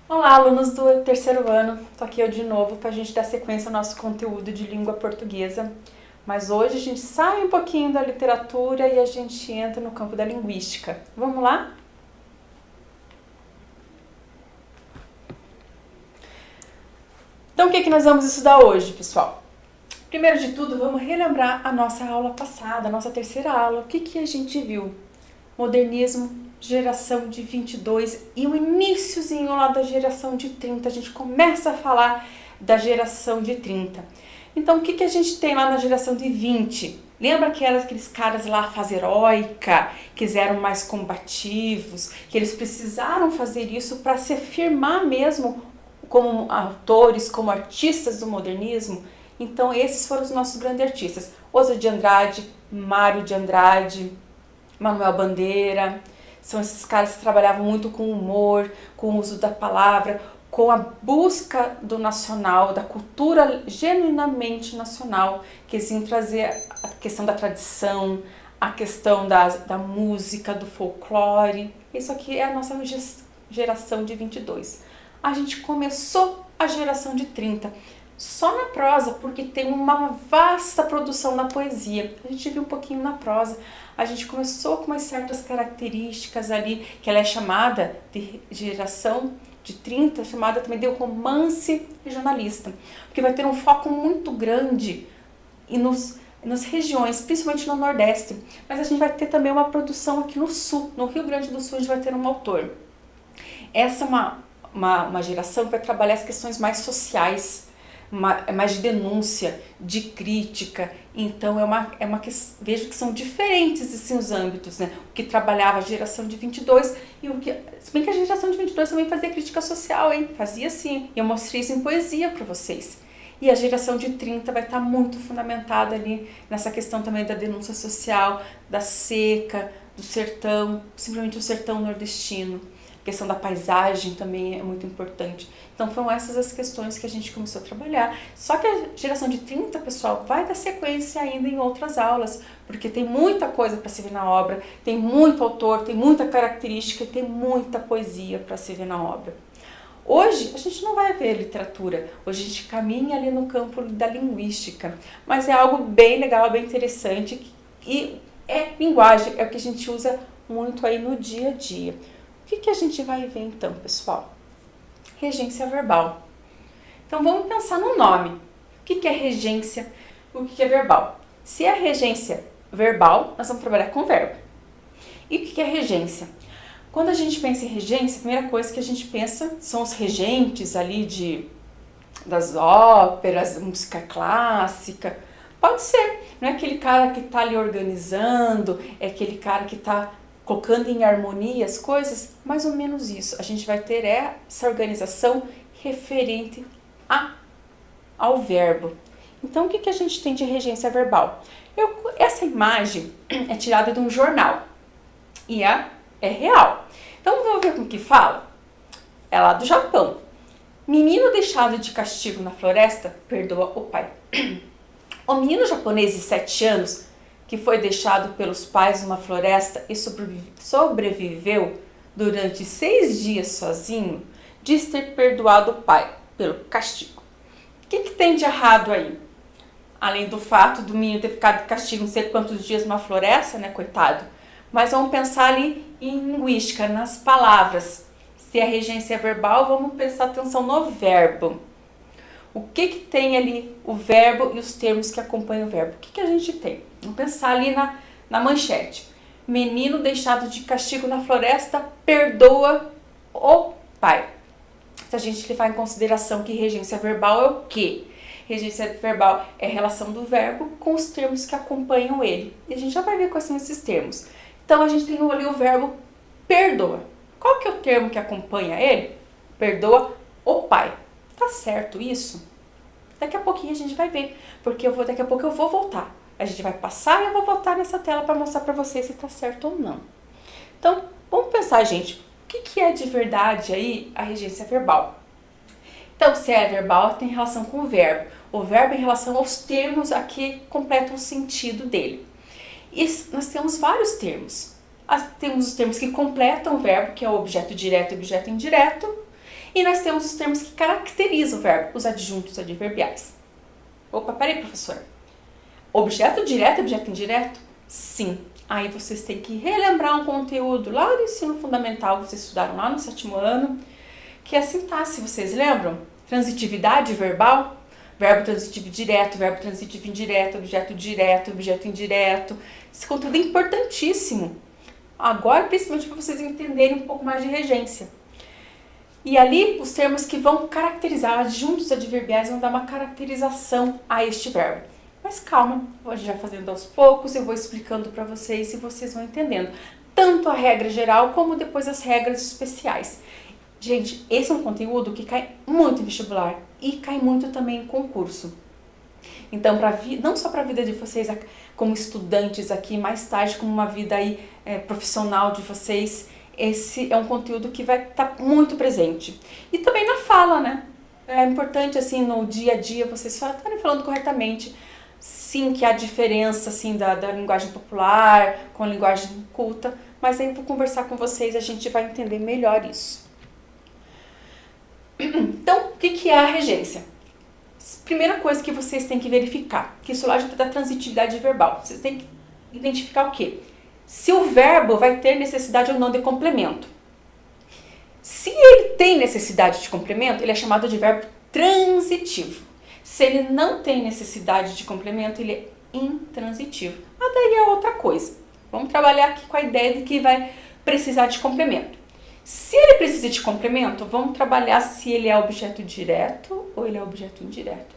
Olá, alunos do terceiro ano, tô aqui eu de novo para a gente dar sequência ao nosso conteúdo de língua portuguesa, mas hoje a gente sai um pouquinho da literatura e a gente entra no campo da linguística. Vamos lá? Então o que nós vamos estudar hoje, pessoal? Primeiro de tudo, vamos relembrar a nossa aula passada, a nossa terceira aula. O que a gente viu? Modernismo, geração de 22 e o iniciozinho lá da geração de 30. A gente começa a falar da geração de 30. Então, o que a gente tem lá na geração de 20? Lembra aqueles caras lá, fase heróica, que eram mais combativos, que eles precisaram fazer isso para se afirmar mesmo como autores, como artistas do modernismo? Então, esses foram os nossos grandes artistas. Oswald de Andrade, Mário de Andrade, Manuel Bandeira. São esses caras que trabalhavam muito com humor, com o uso da palavra, com a busca do nacional, da cultura genuinamente nacional, que eles iam trazer a questão da tradição, a questão da música, do folclore. Isso aqui é a nossa geração de 22. A gente começou a geração de 30 só na prosa, porque tem uma vasta produção na poesia. A gente viu um pouquinho na prosa. A gente começou com umas certas características ali, que ela é chamada de geração de 30, chamada também de romance regionalista, porque vai ter um foco muito grande nas regiões, principalmente no Nordeste, mas a gente vai ter também uma produção aqui no Sul, no Rio Grande do Sul a gente vai ter um autor. Essa é uma geração que vai trabalhar as questões mais sociais, mais de denúncia, de crítica. Então vejo que são diferentes assim, os âmbitos, né? O que trabalhava a geração de 22 e o que... Se bem que a geração de 22 também fazia crítica social, hein? Fazia sim. E eu mostrei isso em poesia para vocês. E a geração de 30 vai estar muito fundamentada ali nessa questão também da denúncia social, da seca, do sertão, simplesmente o sertão nordestino. A questão da paisagem também é muito importante. Então foram essas as questões que a gente começou a trabalhar. Só que a geração de 30, pessoal, vai dar sequência ainda em outras aulas, porque tem muita coisa para se ver na obra, tem muito autor, tem muita característica, tem muita poesia para se ver na obra. Hoje a gente não vai ver literatura, hoje a gente caminha ali no campo da linguística, mas é algo bem legal, bem interessante e é linguagem, é o que a gente usa muito aí no dia a dia. O que a gente vai ver então, pessoal? Regência verbal. Então vamos pensar no nome. O que é regência? O que é verbal? Se é regência verbal, nós vamos trabalhar com verbo. E o que é regência? Quando a gente pensa em regência, a primeira coisa que a gente pensa são os regentes ali das óperas, música clássica. Pode ser, não é aquele cara que está ali organizando, é aquele cara que está colocando em harmonia as coisas, mais ou menos isso. A gente vai ter essa organização referente ao verbo. Então, o que a gente tem de regência verbal? Essa imagem é tirada de um jornal e é real. Então, vamos ver como que fala? É lá do Japão. Menino deixado de castigo na floresta perdoa o pai. O menino japonês de 7 anos que foi deixado pelos pais numa floresta e sobreviveu durante 6 dias sozinho, diz ter perdoado o pai pelo castigo. O que tem de errado aí? Além do fato do menino ter ficado de castigo não sei quantos dias numa floresta, né, coitado? Mas vamos pensar ali em linguística, nas palavras. Se é regência verbal, vamos prestar atenção no verbo. O que tem ali o verbo e os termos que acompanham o verbo? O que a gente tem? Vamos pensar ali na manchete. Menino deixado de castigo na floresta perdoa o pai. Se a gente levar em consideração que regência verbal é o quê? Regência verbal é a relação do verbo com os termos que acompanham ele. E a gente já vai ver quais são esses termos. Então a gente tem ali o verbo perdoa. Qual que é o termo que acompanha ele? Perdoa o pai. Tá certo isso? Daqui a pouquinho a gente vai ver, porque daqui a pouco eu vou voltar. A gente vai passar e eu vou voltar nessa tela para mostrar para vocês se tá certo ou não. Então, vamos pensar, gente, o que é de verdade aí a regência verbal? Então, se é verbal, tem relação com o verbo. o verbo em relação aos termos a que completam o sentido dele. E nós temos vários termos. Temos os termos que completam o verbo, que é o objeto direto e objeto indireto, e nós temos os termos que caracterizam o verbo, os adjuntos adverbiais. Opa, peraí, professora. Objeto direto e objeto indireto? Sim. Aí vocês têm que relembrar um conteúdo lá do ensino fundamental que vocês estudaram lá no 7º ano, que é a sintaxe, vocês lembram? Transitividade verbal, verbo transitivo direto, verbo transitivo indireto, objeto indireto. Esse conteúdo é importantíssimo. Agora, principalmente para vocês entenderem um pouco mais de regência. E ali, os termos que vão caracterizar, adjuntos adverbiais, vão dar uma caracterização a este verbo. Mas calma, a gente vai fazendo aos poucos, eu vou explicando para vocês e vocês vão entendendo. Tanto a regra geral, como depois as regras especiais. Gente, esse é um conteúdo que cai muito em vestibular e cai muito também em concurso. Então, não só para a vida de vocês como estudantes aqui, mais tarde como uma vida aí, profissional de vocês, esse é um conteúdo que vai estar muito presente. E também na fala, né? É importante, assim, no dia a dia, vocês estarem falando corretamente. Sim, que há diferença, assim, da linguagem popular com a linguagem culta, mas aí eu vou conversar com vocês e a gente vai entender melhor isso. Então, o que é a regência? Primeira coisa que vocês têm que verificar, que isso lá já da transitividade verbal. Vocês têm que identificar o quê? Se o verbo vai ter necessidade ou não de complemento. Se ele tem necessidade de complemento, ele é chamado de verbo transitivo. Se ele não tem necessidade de complemento, ele é intransitivo. Mas daí é outra coisa. Vamos trabalhar aqui com a ideia de que vai precisar de complemento. Se ele precisa de complemento, vamos trabalhar se ele é objeto direto ou ele é objeto indireto.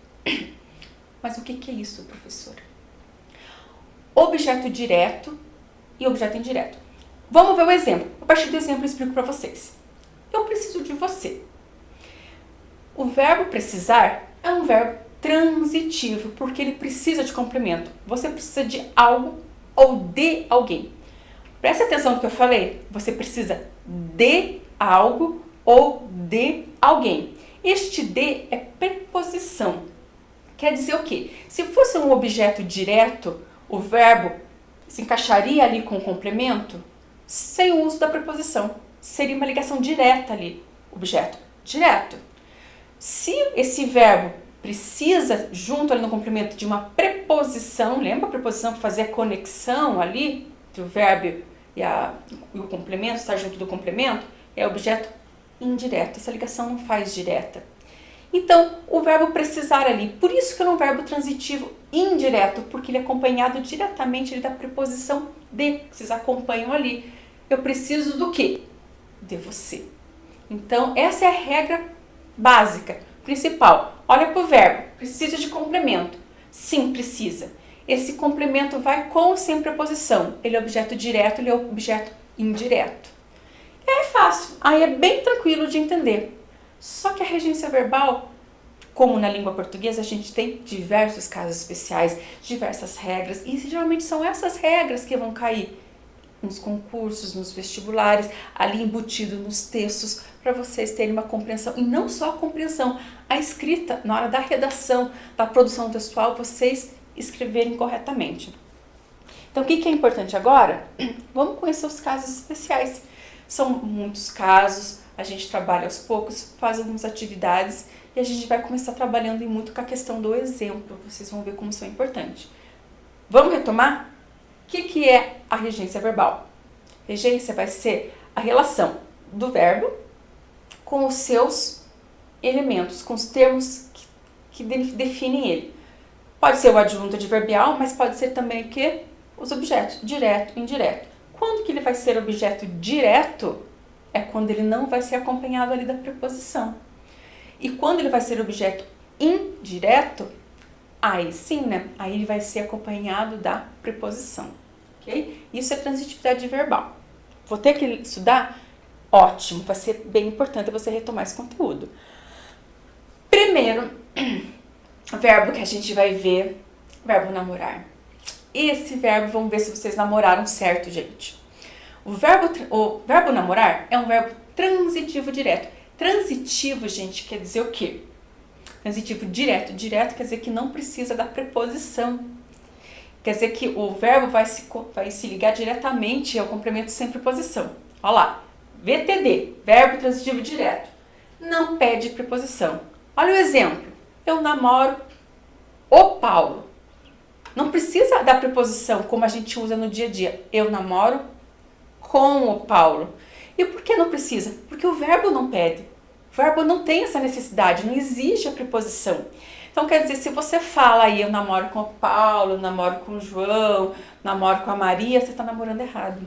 Mas o que é isso, professora? Objeto direto e objeto indireto. Vamos ver o exemplo. A partir do exemplo eu explico para vocês. Eu preciso de você. O verbo precisar é um verbo transitivo, porque ele precisa de complemento. Você precisa de algo ou de alguém. Presta atenção no que eu falei. Você precisa de algo ou de alguém. Este de é preposição. Quer dizer o quê? Se fosse um objeto direto, o verbo se encaixaria ali com o complemento sem o uso da preposição. Seria uma ligação direta ali, objeto direto. Se esse verbo precisa, junto ali no complemento, de uma preposição, lembra a preposição que fazia a conexão ali entre o verbo e o complemento, estar junto do complemento, é objeto indireto. Essa ligação não faz direta. Então, o verbo precisar ali, por isso que é um verbo transitivo indireto, porque ele é acompanhado diretamente da preposição de, vocês acompanham ali. Eu preciso do quê? De você. Então, essa é a regra básica, principal. Olha para o verbo, precisa de complemento. Sim, precisa. Esse complemento vai com ou sem preposição. Ele é objeto direto, ele é objeto indireto. É fácil, aí é bem tranquilo de entender. Só que a regência verbal, como na língua portuguesa, a gente tem diversos casos especiais, diversas regras, e geralmente são essas regras que vão cair nos concursos, nos vestibulares, ali embutido nos textos, para vocês terem uma compreensão. E não só a compreensão, a escrita, na hora da redação, da produção textual, vocês escreverem corretamente. Então, o que é importante agora? Vamos conhecer os casos especiais. São muitos casos, a gente trabalha aos poucos, faz algumas atividades e a gente vai começar trabalhando muito com a questão do exemplo. Vocês vão ver como isso é importante. Vamos retomar? O que é a regência verbal? Regência vai ser a relação do verbo com os seus elementos, com os termos que definem ele. Pode ser o adjunto adverbial, mas pode ser também o quê? Os objetos, direto e indireto. Quando que ele vai ser objeto direto? É quando ele não vai ser acompanhado ali da preposição. E quando ele vai ser objeto indireto, aí sim, né? Aí ele vai ser acompanhado da preposição, ok? Isso é transitividade verbal. Vou ter que estudar? Ótimo, vai ser bem importante você retomar esse conteúdo. Primeiro, verbo que a gente vai ver, verbo namorar. Esse verbo, vamos ver se vocês namoraram certo, gente. O verbo namorar é um verbo transitivo direto. Transitivo, gente, quer dizer o quê? Transitivo direto. Direto quer dizer que não precisa da preposição. Quer dizer que o verbo vai se ligar diretamente ao complemento sem preposição. Olha lá. VTD, verbo transitivo direto. Não pede preposição. Olha o exemplo. Eu namoro o Paulo. Não precisa da preposição como a gente usa no dia a dia. Eu namoro com o Paulo. E por que não precisa? Porque o verbo não pede. O verbo não tem essa necessidade, não exige a preposição. Então quer dizer, se você fala aí, eu namoro com o Paulo, namoro com o João, namoro com a Maria, você está namorando errado.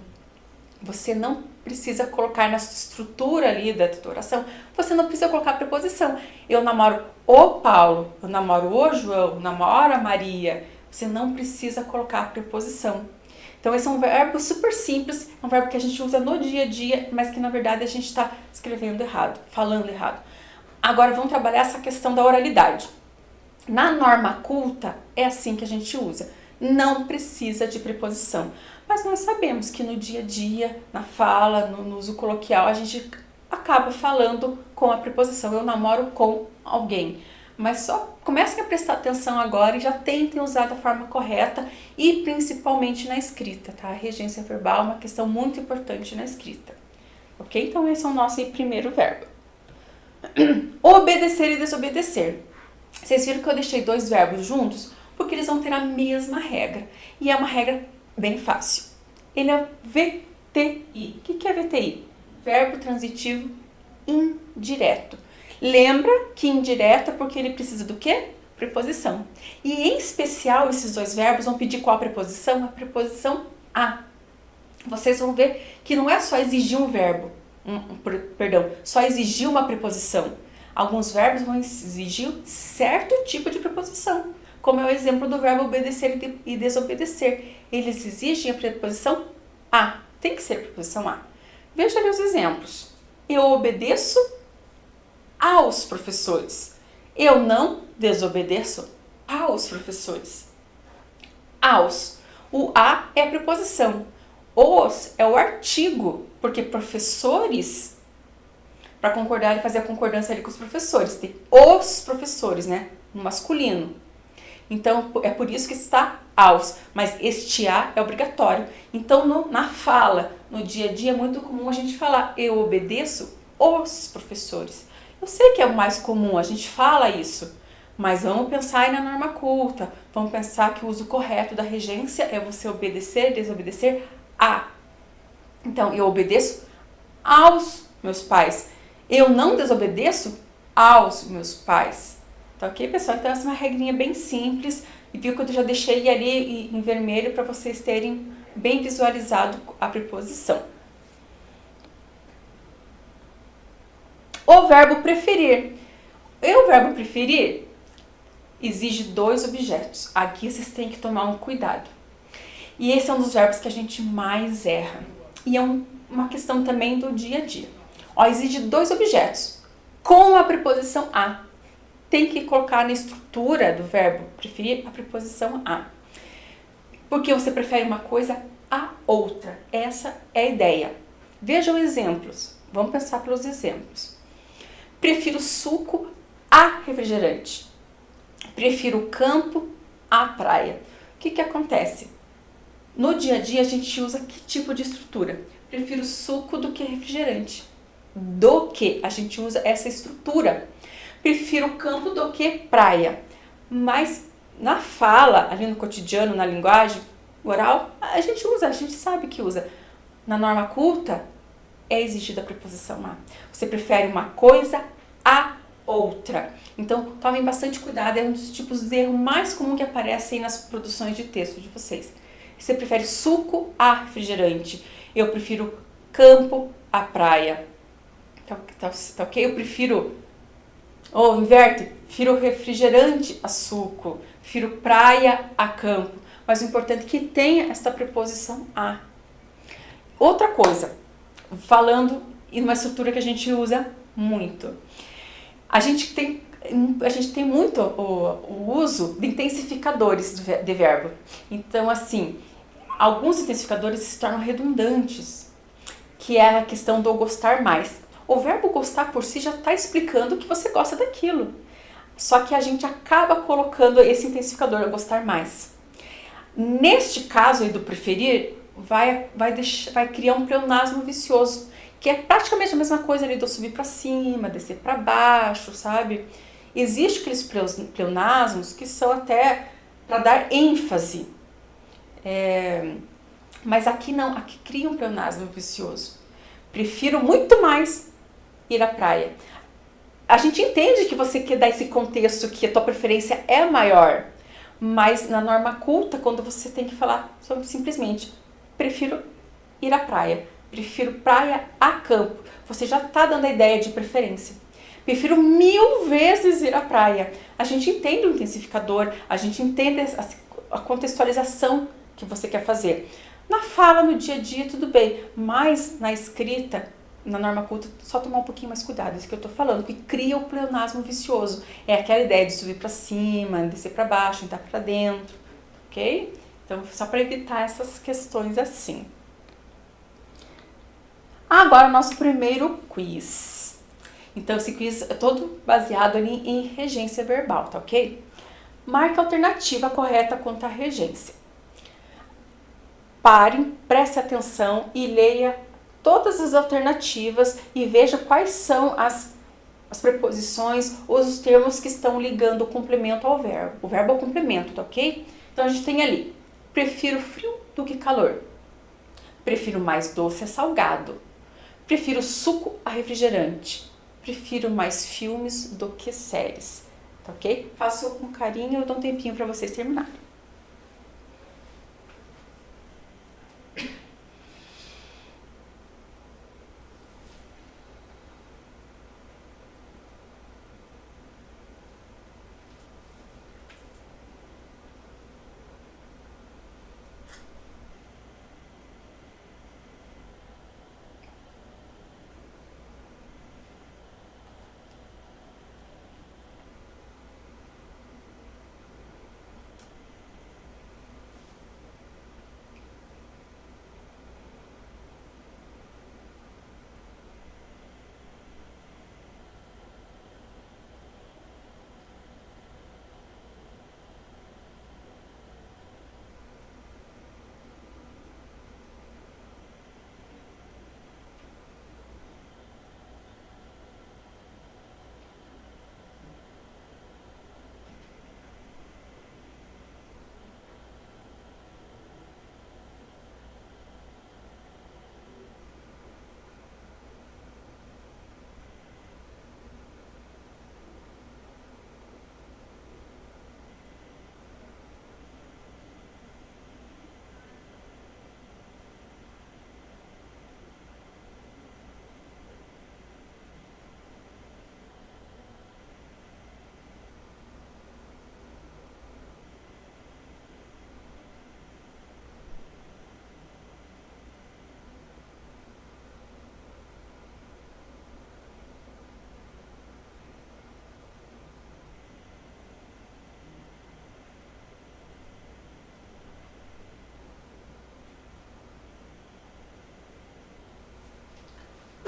Você não precisa colocar na sua estrutura ali da tua oração, você não precisa colocar a preposição. Eu namoro o Paulo, eu namoro o João, eu namoro a Maria. Você não precisa colocar a preposição. Então esse é um verbo super simples, é um verbo que a gente usa no dia a dia, mas que na verdade a gente está escrevendo errado, falando errado. Agora vamos trabalhar essa questão da oralidade. Na norma culta é assim que a gente usa, não precisa de preposição. Mas nós sabemos que no dia a dia, na fala, no uso coloquial, a gente acaba falando com a preposição. Eu namoro com alguém. Mas só comecem a prestar atenção agora e já tentem usar da forma correta e principalmente na escrita, tá? A regência verbal é uma questão muito importante na escrita. Ok? Então esse é o nosso primeiro verbo. Obedecer e desobedecer. Vocês viram que eu deixei dois verbos juntos? Porque eles vão ter a mesma regra. E é uma regra bem fácil. Ele é VTI. O que é VTI? Verbo transitivo indireto. Lembra que indireto é porque ele precisa do quê? Preposição. E em especial esses dois verbos vão pedir qual preposição? A preposição a. Vocês vão ver que não é só exigir um verbo, só exigir uma preposição. Alguns verbos vão exigir certo tipo de preposição, como é o exemplo do verbo obedecer e desobedecer. Eles exigem a preposição a. Tem que ser a preposição a. Veja ali os exemplos. Eu obedeço aos professores. Eu não desobedeço aos professores. Aos. O a é a preposição. Os é o artigo, porque professores, para concordar e fazer a concordância ali com os professores, tem os professores, né? No masculino. Então, é por isso que está aos, mas este a é obrigatório. Então, na fala, no dia a dia, é muito comum a gente falar, eu obedeço os professores. Eu sei que é o mais comum, a gente fala isso, mas vamos pensar aí na norma culta, vamos pensar que o uso correto da regência é você obedecer, desobedecer a. Então, eu obedeço aos meus pais. Eu não desobedeço aos meus pais. Tá ok, pessoal? Então, essa é uma regrinha bem simples. E viu que eu já deixei ali em vermelho para vocês terem bem visualizado a preposição. O verbo preferir. O verbo preferir exige dois objetos. Aqui vocês têm que tomar um cuidado. E esse é um dos verbos que a gente mais erra. E é uma questão também do dia a dia. Exige dois objetos com a preposição a. Tem que colocar na estrutura do verbo preferir a preposição a. Porque você prefere uma coisa a outra. Essa é a ideia. Vejam exemplos. Vamos pensar pelos exemplos. Prefiro suco a refrigerante. Prefiro campo à praia. O que acontece? No dia a dia a gente usa que tipo de estrutura? Prefiro suco do que refrigerante. Do que a gente usa essa estrutura. Prefiro campo do que praia. Mas na fala, ali no cotidiano, na linguagem oral, a gente usa, a gente sabe que usa. Na norma culta, é exigida a preposição a. Você prefere uma coisa a outra. Então, tomem bastante cuidado, é um dos tipos de erro mais comum que aparece aí nas produções de texto de vocês. Você prefere suco a refrigerante. Eu prefiro campo à praia. Tá ok? Eu prefiro... inverte. Prefiro refrigerante a suco. Prefiro praia a campo. Mas o importante é que tenha esta preposição a. Outra coisa, falando em uma estrutura que a gente usa muito. A gente tem muito o uso de intensificadores de verbo. Então, assim, alguns intensificadores se tornam redundantes, que é a questão do gostar mais. O verbo gostar por si já está explicando que você gosta daquilo. Só que a gente acaba colocando esse intensificador, eu gostar mais. Neste caso aí do preferir, vai criar um pleonasmo vicioso, que é praticamente a mesma coisa ali do subir para cima, descer para baixo, sabe? Existem aqueles pleonasmos que são até para dar ênfase, mas aqui não, aqui cria um pleonasmo vicioso. Prefiro muito mais ir à praia. A gente entende que você quer dar esse contexto que a tua preferência é maior, mas na norma culta, quando você tem que falar sobre simplesmente prefiro ir à praia, prefiro praia a campo, você já está dando a ideia de preferência. Prefiro 1000 vezes ir à praia. A gente entende o intensificador, a gente entende a contextualização que você quer fazer. Na fala, no dia a dia, tudo bem, mas na escrita, na norma culta, só tomar um pouquinho mais cuidado, isso que eu estou falando, que cria o pleonasmo vicioso. É aquela ideia de subir para cima, descer para baixo, entrar para dentro, ok? Então, só para evitar essas questões assim. Agora, o nosso primeiro quiz. Então, esse quiz é todo baseado ali em regência verbal, tá ok? Marque a alternativa correta quanto à regência. Parem, preste atenção e leia todas as alternativas e veja quais são as preposições ou os termos que estão ligando o complemento ao verbo. O verbo é o complemento, tá ok? Então, a gente tem ali, prefiro frio do que calor. Prefiro mais doce a salgado. Prefiro suco a refrigerante. Prefiro mais filmes do que séries, tá ok? Faço com carinho, eu dou um tempinho para vocês terminarem.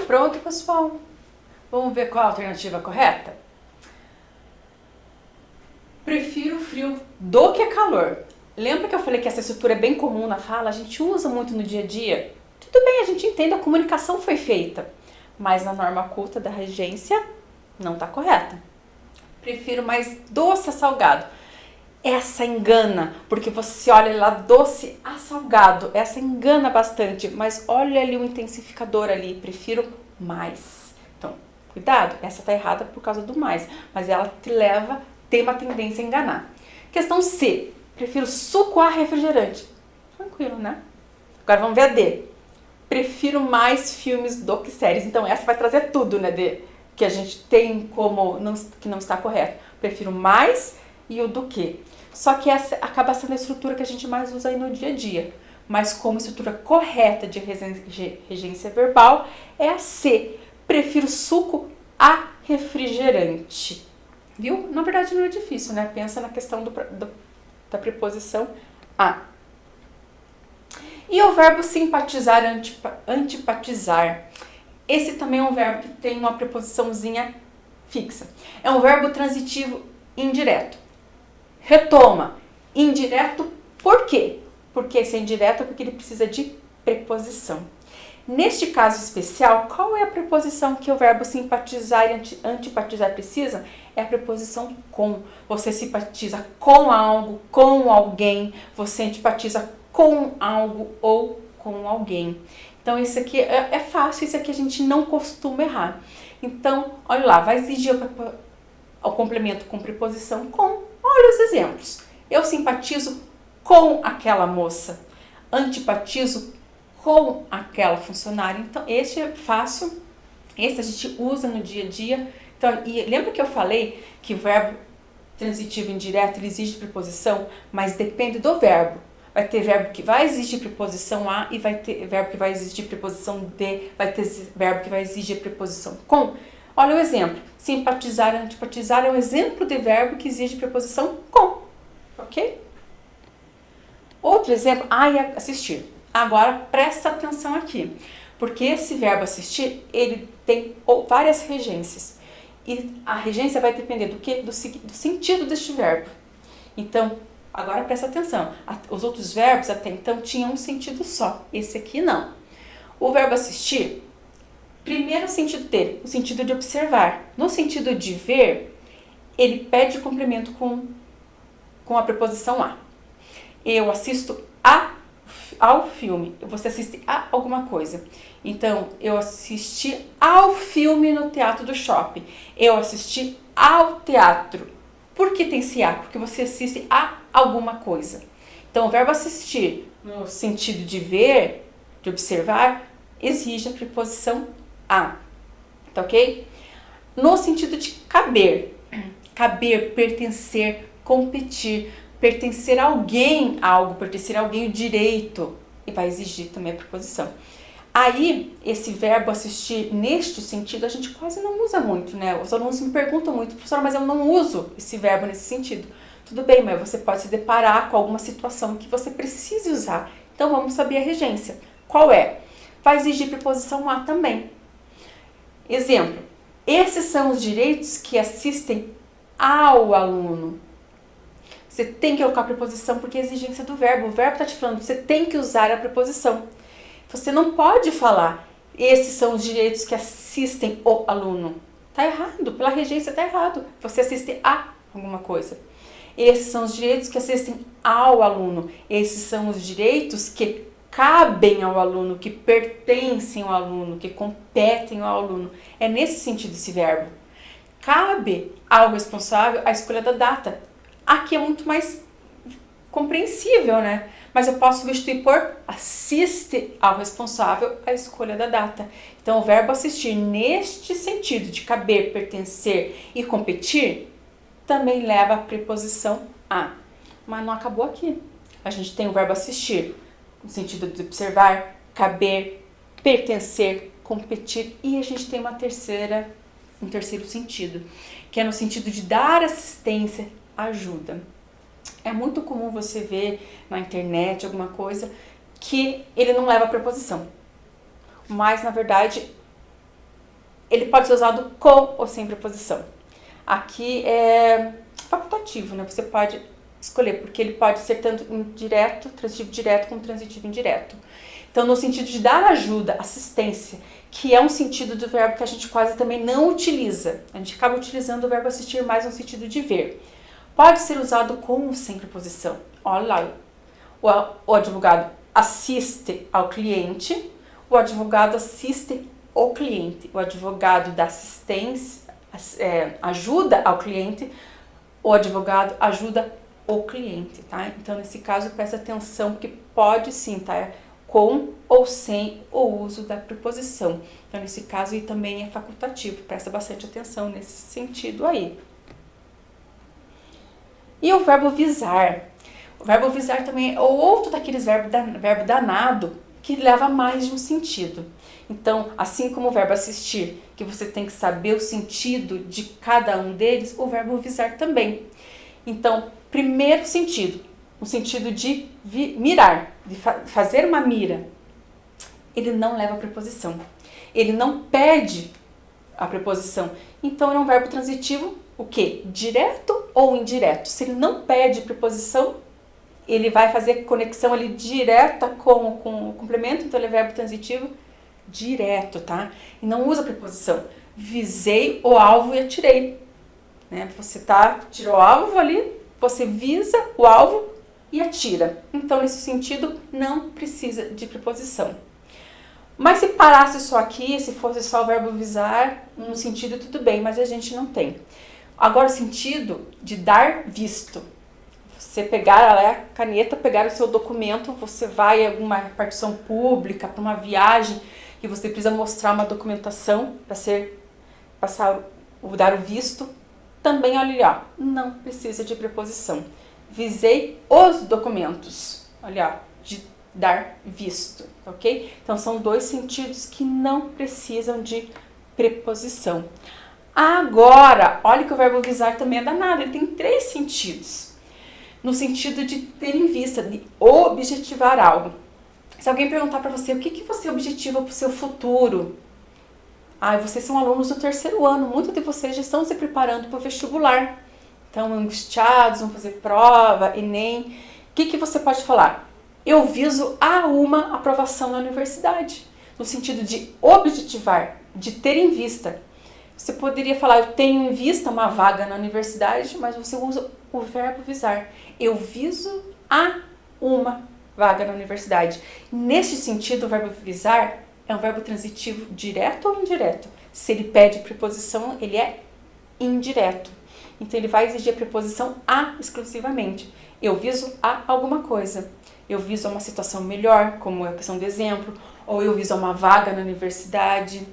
Pronto, pessoal? Vamos ver qual a alternativa correta? Prefiro frio do que calor. Lembra que eu falei que essa estrutura é bem comum na fala? A gente usa muito no dia a dia? Tudo bem, a gente entende, a comunicação foi feita. Mas na norma culta da regência, não está correta. Prefiro mais doce a salgado. Essa engana, porque você olha lá doce a salgado, essa engana bastante, mas olha ali o intensificador ali, prefiro mais. Então, cuidado, essa tá errada por causa do mais, mas ela te leva, tem uma tendência a enganar. Questão C, prefiro suco a refrigerante. Tranquilo, né? Agora vamos ver a D. Prefiro mais filmes do que séries. Então essa vai trazer tudo, né, D? Que a gente tem como, que não está correto. Prefiro mais e o do que. Só que essa acaba sendo a estrutura que a gente mais usa aí no dia a dia. Mas como estrutura correta de regência verbal é a C. Prefiro suco a refrigerante. Viu? Na verdade não é difícil, né? Pensa na questão da preposição a. E o verbo simpatizar, antipatizar. Esse também é um verbo que tem uma preposiçãozinha fixa. É um verbo transitivo indireto. Retoma, indireto, por quê? Porque esse é indireto porque ele precisa de preposição. Neste caso especial, qual é a preposição que o verbo simpatizar e antipatizar precisa? É a preposição com. Você simpatiza com algo, com alguém, você antipatiza com algo ou com alguém. Então, isso aqui é fácil, isso aqui a gente não costuma errar. Então, olha lá, vai exigir o complemento com preposição com. Olha os exemplos. Eu simpatizo com aquela moça, antipatizo com aquela funcionária. Então, este é fácil, esse a gente usa no dia a dia. Então, e lembra que eu falei que o verbo transitivo indireto ele exige preposição, mas depende do verbo. Vai ter verbo que vai exigir preposição a e vai ter verbo que vai exigir preposição de, vai ter verbo que vai exigir preposição com. Olha o exemplo. Simpatizar, antipatizar é um exemplo de verbo que exige preposição com. Ok? Outro exemplo, assistir. Agora presta atenção aqui, porque esse verbo assistir, ele tem várias regências. E a regência vai depender do quê? Do sentido deste verbo. Então, agora presta atenção. Os outros verbos até então tinham um sentido só. Esse aqui não. O verbo assistir, primeiro sentido dele, o sentido de observar. No sentido de ver, ele pede complemento com a preposição a. Eu assisto ao filme. Você assiste a alguma coisa. Então, eu assisti ao filme no teatro do shopping. Eu assisti ao teatro. Por que tem esse a? Porque você assiste a alguma coisa. Então, o verbo assistir, no sentido de ver, de observar, exige a preposição a. Tá ok? No sentido de caber. Caber, pertencer, competir. Pertencer a alguém, algo, pertencer a alguém o direito. E vai exigir também a preposição. Aí, esse verbo assistir neste sentido, a gente quase não usa muito, né? Os alunos me perguntam muito, professora, mas eu não uso esse verbo nesse sentido. Tudo bem, mas você pode se deparar com alguma situação que você precise usar. Então, vamos saber a regência. Qual é? Vai exigir preposição a também. Exemplo, esses são os direitos que assistem ao aluno. Você tem que colocar a preposição porque é exigência do verbo. O verbo está te falando, você tem que usar a preposição. Você não pode falar, esses são os direitos que assistem o aluno. Está errado, pela regência está errado. Você assiste a alguma coisa. Esses são os direitos que assistem ao aluno. Esses são os direitos que cabem ao aluno, que pertencem ao aluno, que competem ao aluno. É nesse sentido esse verbo. Cabe ao responsável a escolha da data. Aqui é muito mais compreensível, né? Mas eu posso substituir por assiste ao responsável a escolha da data. Então, o verbo assistir, neste sentido de caber, pertencer e competir, também leva a preposição a. Mas não acabou aqui. A gente tem o verbo assistir, no sentido de observar, caber, pertencer, competir. E a gente tem um terceiro sentido, que é no sentido de dar assistência, ajuda. É muito comum você ver na internet alguma coisa que ele não leva a preposição. Mas, na verdade, ele pode ser usado com ou sem preposição. Aqui é facultativo, né? Você pode escolher, porque ele pode ser tanto indireto, transitivo direto, como transitivo indireto. Então, no sentido de dar ajuda, assistência, que é um sentido do verbo que a gente quase também não utiliza. A gente acaba utilizando o verbo assistir mais no sentido de ver. Pode ser usado com ou sem preposição. Olha lá, o advogado assiste ao cliente, o advogado assiste o cliente, o advogado dá assistência, ajuda ao cliente, o advogado ajuda o cliente, tá? Então, nesse caso, presta atenção que pode sim, tá? Com ou sem o uso da preposição. Então, nesse caso, ele também é facultativo, presta bastante atenção nesse sentido aí. E o verbo visar. O verbo visar também é outro daqueles verbo danado que leva mais de um sentido. Então, assim como o verbo assistir, que você tem que saber o sentido de cada um deles, o verbo visar também. Então, primeiro sentido, o sentido de mirar, de fazer uma mira, ele não leva a preposição. Ele não pede a preposição. Então, é um verbo transitivo. o quê? Direto ou indireto? Se ele não pede preposição, ele vai fazer conexão ali direta com o complemento, então ele é verbo transitivo direto, tá? E não usa preposição. Visei o alvo e atirei. Né? Você tirou o alvo ali, você visa o alvo e atira. Então, nesse sentido, não precisa de preposição. Mas se parasse só aqui, se fosse só o verbo visar, um sentido tudo bem, mas a gente não tem. Agora, o sentido de dar visto. Você pegar a caneta, pegar o seu documento, você vai em alguma repartição pública, para uma viagem, e você precisa mostrar uma documentação para dar o visto. Também, olha, não precisa de preposição. Visei os documentos, olha, de dar visto, ok? Então, são dois sentidos que não precisam de preposição. Agora, olha que o verbo visar também é danado, ele tem 3 sentidos. No sentido de ter em vista, de objetivar algo. Se alguém perguntar para você, o que você objetiva para o seu futuro? Vocês são alunos do 3º ano, muitos de vocês já estão se preparando para o vestibular. Estão angustiados, vão fazer prova, Enem. O que você pode falar? Eu viso a uma aprovação na universidade. No sentido de objetivar, de ter em vista. Você poderia falar, eu tenho em vista uma vaga na universidade, mas você usa o verbo visar. Eu viso a uma vaga na universidade. Neste sentido, o verbo visar é um verbo transitivo direto ou indireto? Se ele pede preposição, ele é indireto. Então, ele vai exigir a preposição a exclusivamente. Eu viso a alguma coisa. Eu viso a uma situação melhor, como é a questão do exemplo, ou eu viso a uma vaga na universidade.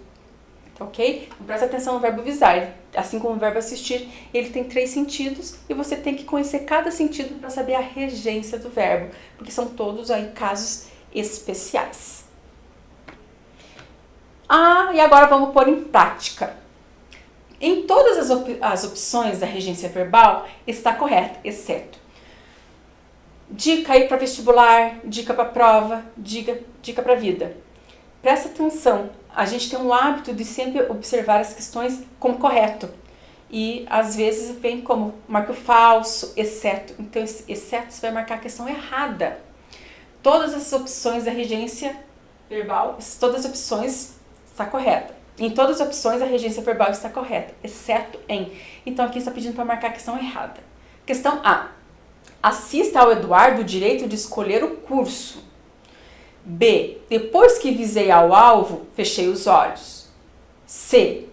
Ok? Então, presta atenção no verbo visar. Assim como o verbo assistir, ele tem 3 sentidos e você tem que conhecer cada sentido para saber a regência do verbo, porque são todos aí casos especiais. E agora vamos pôr em prática. Em todas as opções da regência verbal está correta, exceto dica aí para vestibular, dica para prova, dica para vida. Presta atenção, a gente tem um hábito de sempre observar as questões como correto. E às vezes vem como marco falso, exceto. Então, esse exceto você vai marcar a questão errada. Todas as opções da regência verbal, todas as opções está correta. Em todas as opções a regência verbal está correta, exceto em. Então aqui está pedindo para marcar a questão errada. Questão A. Assista ao Eduardo o direito de escolher o curso. B. Depois que visei ao alvo, fechei os olhos. C.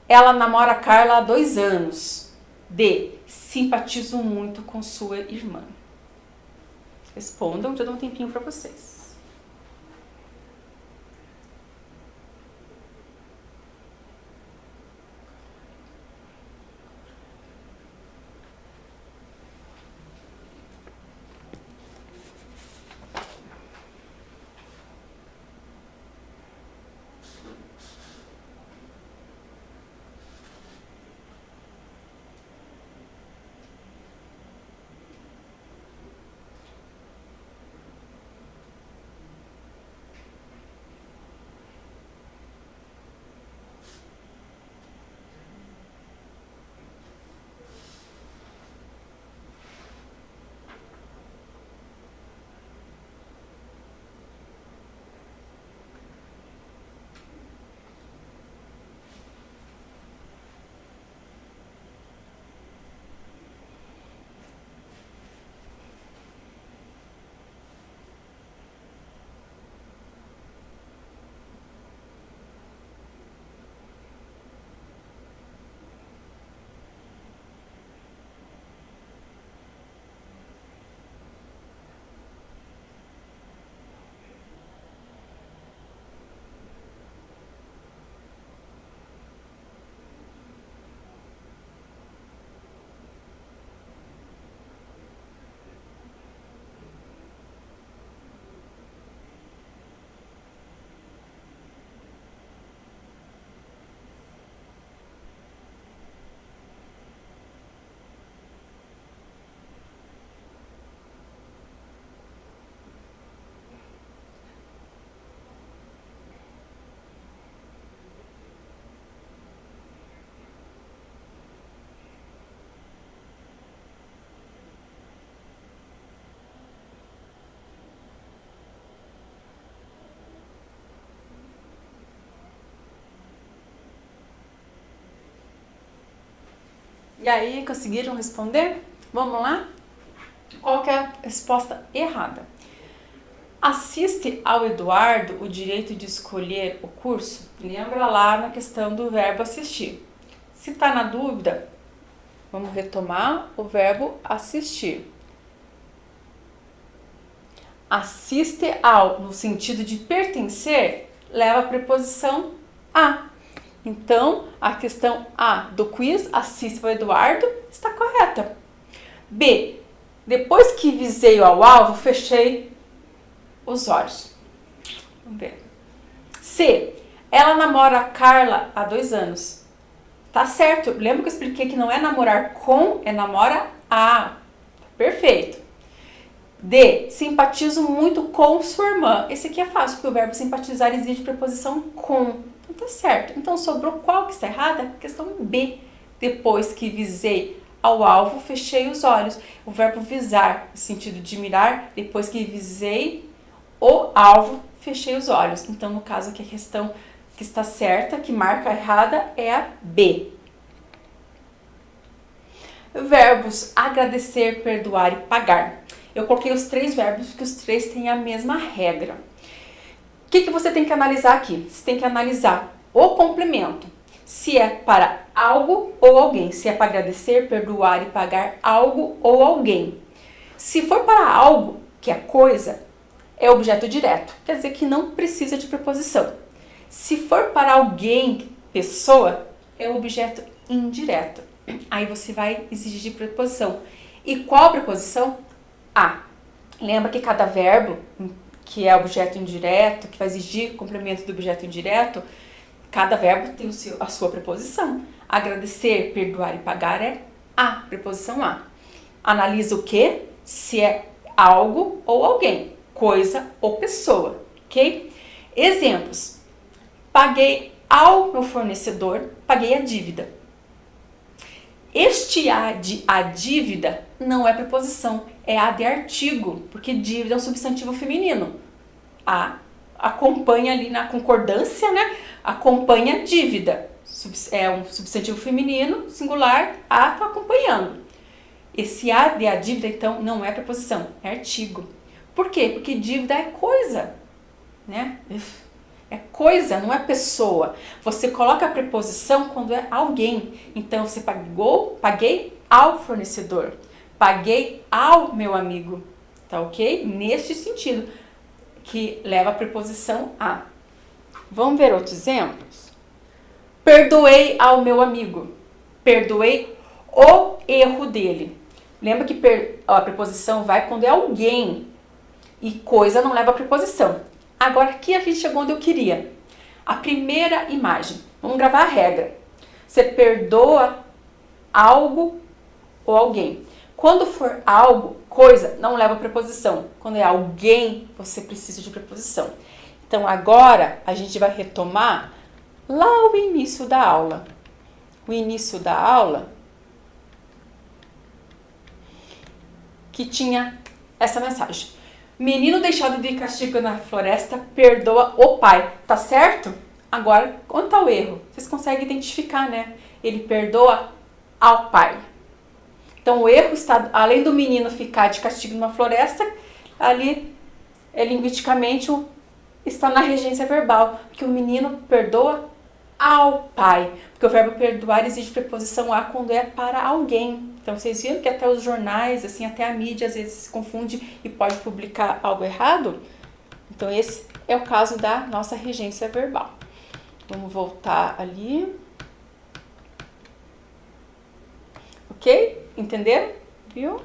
Ela namora a Carla há 2 anos. D. Simpatizo muito com sua irmã. Respondam, eu dou um tempinho para vocês. E aí, conseguiram responder? Vamos lá? Qual que é a resposta errada? Assiste ao Eduardo o direito de escolher o curso? Lembra lá na questão do verbo assistir. Se está na dúvida, vamos retomar o verbo assistir. Assiste ao, no sentido de pertencer, leva a preposição a. Então, a questão A do quiz, assiste ao Eduardo, está correta. B, depois que visei ao alvo, fechei os olhos. Vamos ver. C, ela namora a Carla há 2 anos. Tá certo. Lembra que eu expliquei que não é namorar com, é namora a. Perfeito. D, simpatizo muito com sua irmã. Esse aqui é fácil, porque o verbo simpatizar exige preposição com. Então tá certo. Então sobrou qual que está errada? Questão B. Depois que visei ao alvo, fechei os olhos. O verbo visar, no sentido de mirar, depois que visei o alvo, fechei os olhos. Então, no caso aqui, a questão que está certa, que marca errada, é a B. Verbos agradecer, perdoar e pagar. Eu coloquei os 3 verbos, porque os 3 têm a mesma regra. O que você tem que analisar aqui? Você tem que analisar o complemento. Se é para algo ou alguém. Se é para agradecer, perdoar e pagar algo ou alguém. Se for para algo, que é coisa, é objeto direto. Quer dizer que não precisa de preposição. Se for para alguém, pessoa, é objeto indireto. Aí você vai exigir preposição. E qual preposição? A. Lembra que cada verbo, que é objeto indireto, que vai exigir complemento do objeto indireto, cada verbo tem a sua preposição. Agradecer, perdoar e pagar é a, preposição a. Analisa o que? Se é algo ou alguém, coisa ou pessoa, ok? Exemplos. Paguei ao meu fornecedor, paguei a dívida. Este a de a dívida não é preposição, é a de artigo, porque dívida é um substantivo feminino. A acompanha ali na concordância, né? Acompanha dívida. É um substantivo feminino, singular, a está acompanhando. Esse a de a dívida, então, não é preposição, é artigo. Por quê? Porque dívida é coisa, né? É coisa, não é pessoa. Você coloca a preposição quando é alguém. Então, você paguei ao fornecedor. Paguei ao meu amigo. Tá ok? Neste sentido, que leva a preposição a. Vamos ver outros exemplos? Perdoei ao meu amigo. Perdoei o erro dele. Lembra que a preposição vai quando é alguém. E coisa não leva a preposição. Agora, aqui a gente chegou onde eu queria. A primeira imagem. Vamos gravar a regra. Você perdoa algo ou alguém. Quando for algo, coisa, não leva preposição. Quando é alguém, você precisa de preposição. Então, agora, a gente vai retomar lá o início da aula. O início da aula que tinha essa mensagem. Menino deixado de castigo na floresta, perdoa o pai. Tá certo? Agora, onde está o erro? Vocês conseguem identificar, né? Ele perdoa ao pai. Então, o erro está, além do menino ficar de castigo numa floresta, ali, linguisticamente, está na regência verbal. Porque o menino perdoa ao pai. Porque o verbo perdoar exige preposição a quando é para alguém. Então, vocês viram que até os jornais, assim, até a mídia, às vezes se confunde e pode publicar algo errado? Então, esse é o caso da nossa regência verbal. Vamos voltar ali. Ok? Entenderam? Viu?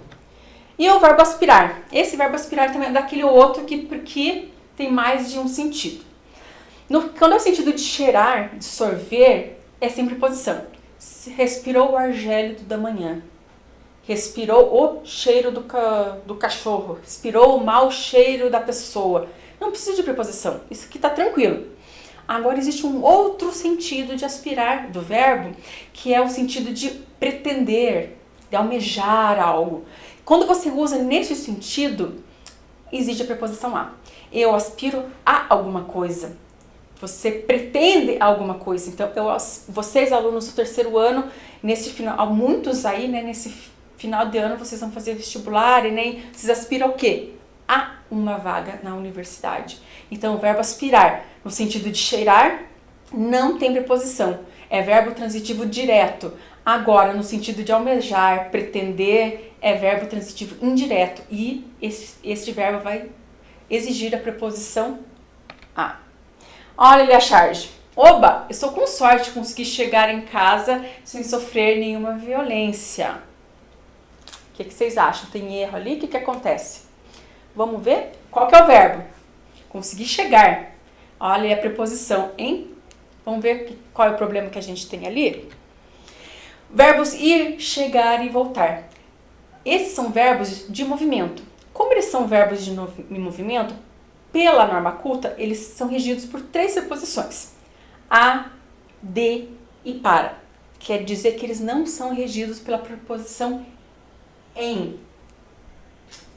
E o verbo aspirar. Esse verbo aspirar também é daquele outro que tem mais de um sentido. Quando é o sentido de cheirar, de sorver, é sempre posição. Respirou o ar gélido da manhã. Respirou o cheiro do cachorro. Respirou o mau cheiro da pessoa. Não precisa de preposição. Isso aqui está tranquilo. Agora existe um outro sentido de aspirar do verbo, que é o sentido de pretender, de almejar algo. Quando você usa nesse sentido, existe a preposição a. Eu aspiro a alguma coisa. você pretende alguma coisa. Então, vocês, alunos do terceiro ano, nesse final, muitos aí, né, nesse final de ano, vocês vão fazer vestibular e nem vocês aspiram ao quê? A uma vaga na universidade. Então, o verbo aspirar, no sentido de cheirar, não tem preposição. É verbo transitivo direto. Agora, no sentido de almejar, pretender, é verbo transitivo indireto. E este verbo vai exigir a preposição a. Olha ali a charge. Oba, estou com sorte, consegui chegar em casa sem sofrer nenhuma violência. O que vocês acham? Tem erro ali? O que acontece? Vamos ver? Qual que é o verbo? Conseguir chegar. Olha a preposição em. Vamos ver qual é o problema que a gente tem ali? Verbos ir, chegar e voltar. Esses são verbos de movimento. Como eles são verbos de movimento, pela norma culta, eles são regidos por 3 preposições. A, de e para. Quer dizer que eles não são regidos pela preposição em.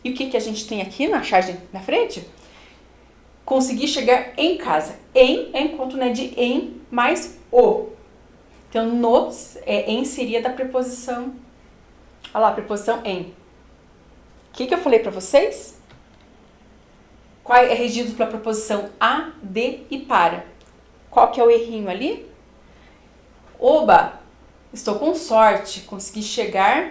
E o que a gente tem aqui na charge na frente? Conseguir chegar em casa. Em é encontro, né, de em mais o. Então, em seria da preposição. Olha lá, a preposição em. O que eu falei para vocês? Qual é regido pela preposição a, de e para? Qual que é o errinho ali? Oba, estou com sorte, consegui chegar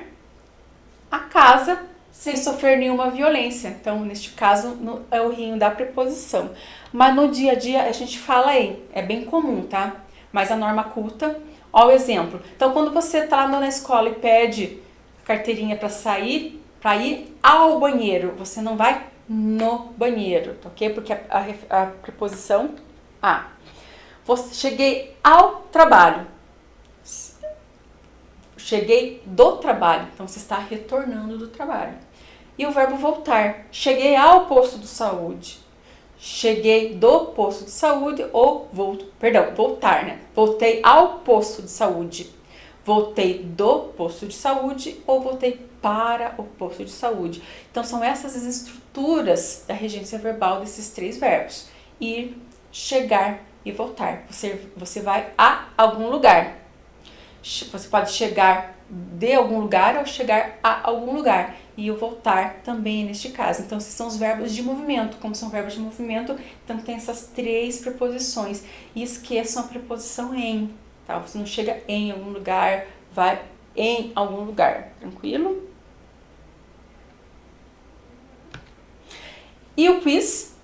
a casa sem sofrer nenhuma violência. Então, neste caso, é o errinho da preposição. Mas no dia a dia a gente fala em, é bem comum, tá? Mas a norma culta, ó o exemplo. Então, quando você está lá na escola e pede a carteirinha para sair, para ir ao banheiro, você não vai no banheiro, ok? Porque a preposição a. Cheguei ao trabalho. Cheguei do trabalho. Então, você está retornando do trabalho. E o verbo voltar. Cheguei ao posto de saúde. Cheguei do posto de saúde ou voltar, né? Voltei ao posto de saúde. Voltei do posto de saúde ou voltei para o posto de saúde. Então, são essas as estruturas da regência verbal desses 3 verbos. Ir, chegar e voltar. Você vai a algum lugar. Você pode chegar de algum lugar ou chegar a algum lugar. E o voltar também neste caso. Então, esses são os verbos de movimento. Como são verbos de movimento, então tem essas 3 preposições. E esqueçam a preposição em. Tá? Você não chega em algum lugar, vai em algum lugar. Tranquilo? E o quiz?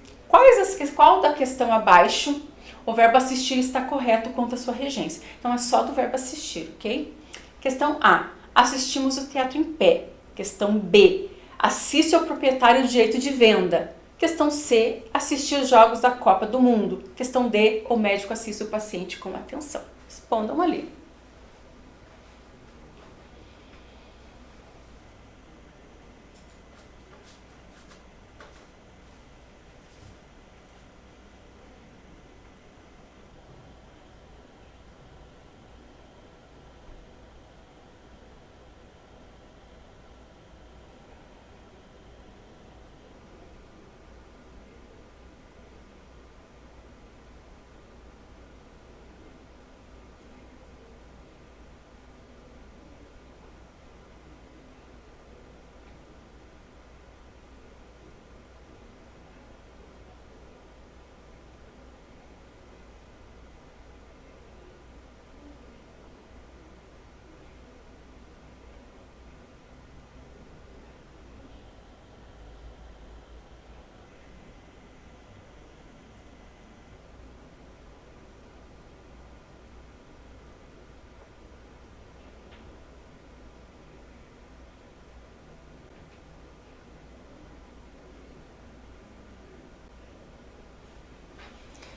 Qual da questão abaixo o verbo assistir está correto quanto à sua regência? Então, é só do verbo assistir, ok? Questão A. Assistimos o teatro em pé. Questão B. Assiste ao proprietário do direito de venda. Questão C. Assistir os jogos da Copa do Mundo. Questão D. O médico assiste o paciente com atenção. Respondam ali.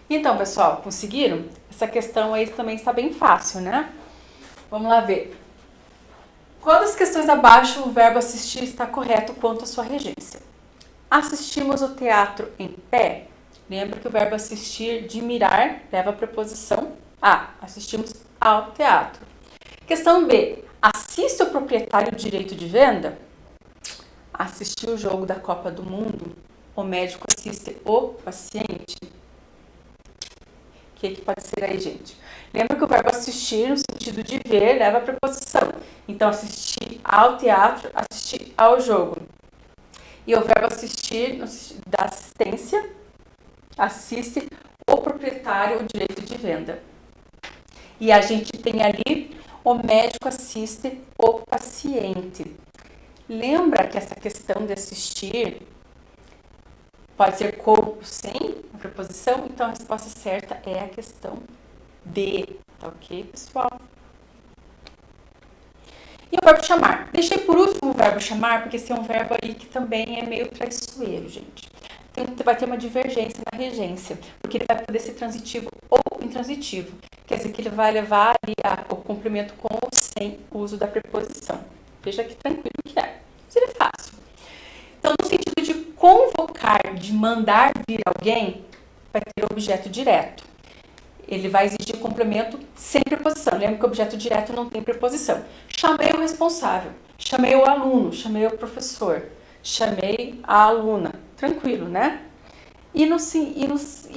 Então, pessoal, conseguiram? Essa questão aí também está bem fácil, né? Vamos lá ver. Qual das questões abaixo o verbo assistir está correto quanto à sua regência? Assistimos o teatro em pé. Lembra que o verbo assistir de mirar leva a preposição a. Assistimos ao teatro. Questão B. Assiste o proprietário do direito de venda? Assistir o jogo da Copa do Mundo. O médico assiste o paciente. O que pode ser aí, gente? Lembra que o verbo assistir, no sentido de ver, leva a preposição. Então, assistir ao teatro, assistir ao jogo. E o verbo assistir, no sentido da assistência, assiste o proprietário o direito de venda. E a gente tem ali o médico assiste o paciente. Lembra que essa questão de assistir pode ser corpo sem a preposição? Então a resposta certa é a questão D. Tá ok, pessoal? E o verbo chamar. Deixei por último o verbo chamar, porque esse é um verbo aí que também é meio traiçoeiro, gente. Vai ter uma divergência na regência, porque ele vai poder ser transitivo ou intransitivo. Quer dizer que ele vai levar ali o complemento com ou sem o uso da preposição. Veja que tranquilo que é. Seria fácil. Então, no sentido de convocar, de mandar vir alguém, vai ter o objeto direto. Ele vai exigir complemento sem preposição. Lembra que o objeto direto não tem preposição. Chamei o responsável, chamei o aluno, chamei o professor, chamei a aluna. Tranquilo, né? E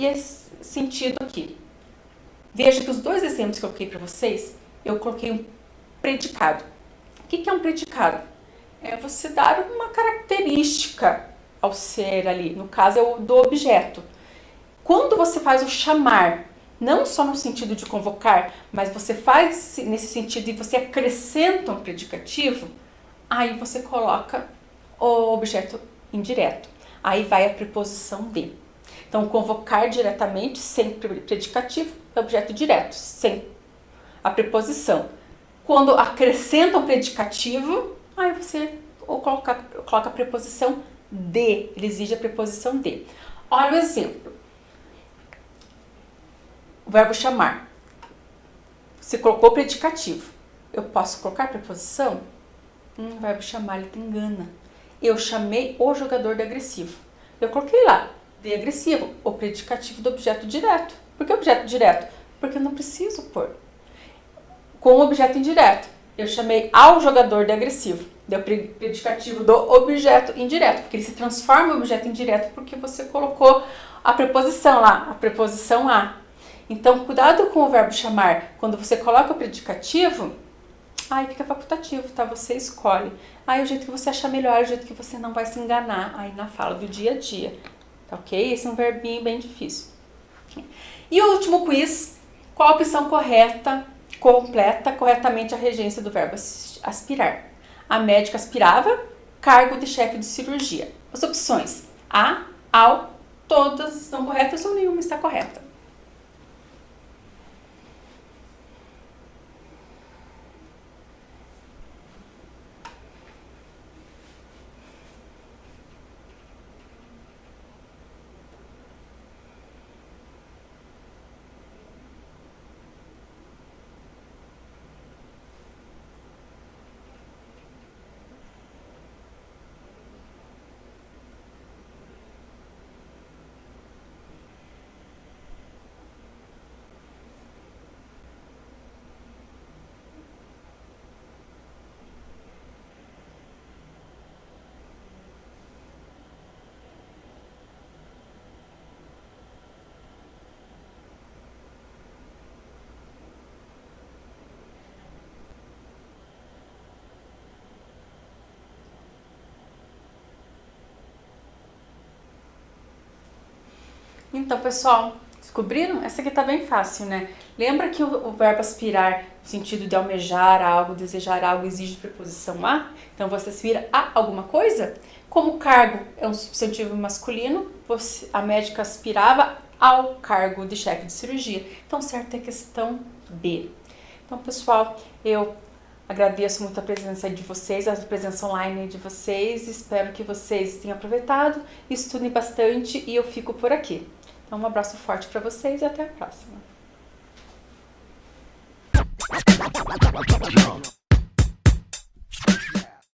esse sentido aqui. Veja que os dois exemplos que eu coloquei para vocês, eu coloquei um predicado. O que é um predicado? É você dar uma característica ao ser ali. No caso, é o do objeto. Quando você faz o chamar, não só no sentido de convocar, mas você faz nesse sentido e você acrescenta um predicativo, aí você coloca o objeto indireto. Aí vai a preposição de. Então, convocar diretamente, sem predicativo, é objeto direto, sem a preposição. Quando acrescenta um predicativo, aí você coloca a preposição de. Ele exige a preposição de. Olha o exemplo. O verbo chamar. Você colocou predicativo. Eu posso colocar preposição? O verbo chamar, ele te engana. Eu chamei o jogador de agressivo. Eu coloquei lá, de agressivo, o predicativo do objeto direto. Por que objeto direto? Porque eu não preciso pôr. Com o objeto indireto, eu chamei ao jogador de agressivo. Deu predicativo do objeto indireto, porque ele se transforma em objeto indireto porque você colocou a preposição lá, a preposição a. Então, cuidado com o verbo chamar. Quando você coloca o predicativo, aí fica facultativo, tá? Você escolhe. Aí o jeito que você achar melhor, o jeito que você não vai se enganar aí na fala do dia a dia, tá ok? Esse é um verbinho bem difícil. E o último quiz, qual a opção correta, completa corretamente a regência do verbo aspirar? A médica aspirava, cargo de chefe de cirurgia. As opções a, ao, todas estão corretas ou nenhuma está correta. Então, pessoal, descobriram? Essa aqui tá bem fácil, né? Lembra que o verbo aspirar, no sentido de almejar algo, desejar algo, exige preposição a? Então, você aspira a alguma coisa? Como cargo é um substantivo masculino, a médica aspirava ao cargo de chefe de cirurgia. Então, certo é a questão B. Então, pessoal, eu agradeço muito a presença de vocês, a presença online de vocês. Espero que vocês tenham aproveitado, estudem bastante e eu fico por aqui. Então, um abraço forte para vocês e até a próxima.